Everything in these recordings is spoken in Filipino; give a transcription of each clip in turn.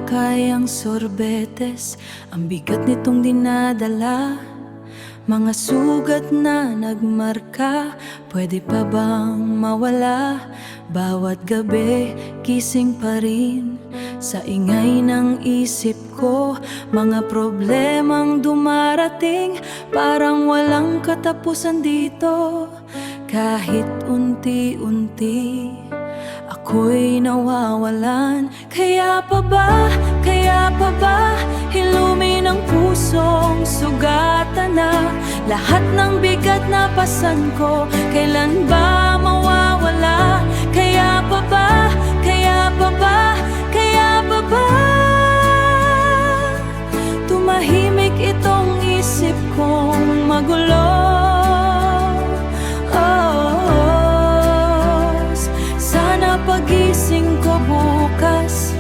makakayang sorbetes, ang bigat nitong dinadala. Mga sugat na nagmarka, pwede pa bang mawala? Bawat gabi, gising pa rin sa ingay ng isip ko. Mga problemang dumarating, parang walang katapusan dito. Kahit unti-unti, ako'y nawawalan. Kaya pa ba, hilumin ang pusong sugatan na? Lahat ng bigat na pasan ko, kailan ba mawawala? Kaya pa ba, tumahimik itong isip kong magulo? Sana pagising ko bukas,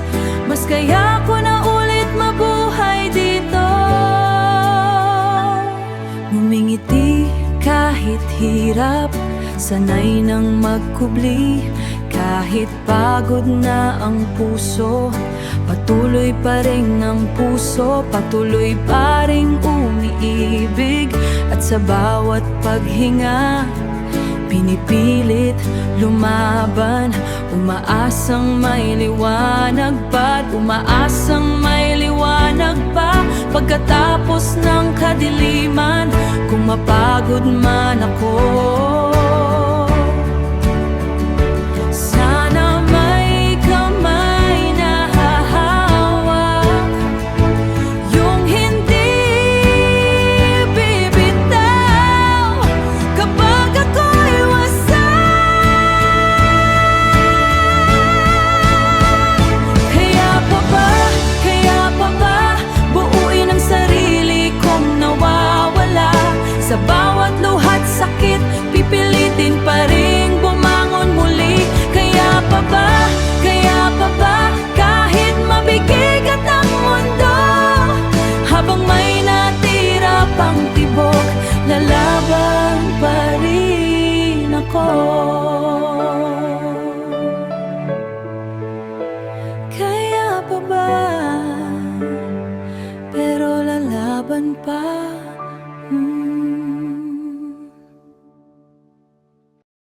mas kaya ko na ulit mabuhay dito. Ngumingiti kahit hirap, sanay nang magkubli. Kahit pagod na ang puso, patuloy pa rin ang puso. Patuloy pa rin umiibig, at sa bawat paghinga, pinipilit lumaban. Umaasang may liwanag pa, umaasang may liwanag pa. Pagkatapos ng kadiliman, kung mapagod man ako, sana may kamay na hahawak, yung hindi bibitaw kapag ako'y wasak. Kaya pa ba, buuin ang sarili kong nawawala. Sa bawat luha't sakit, pipilitin pa rin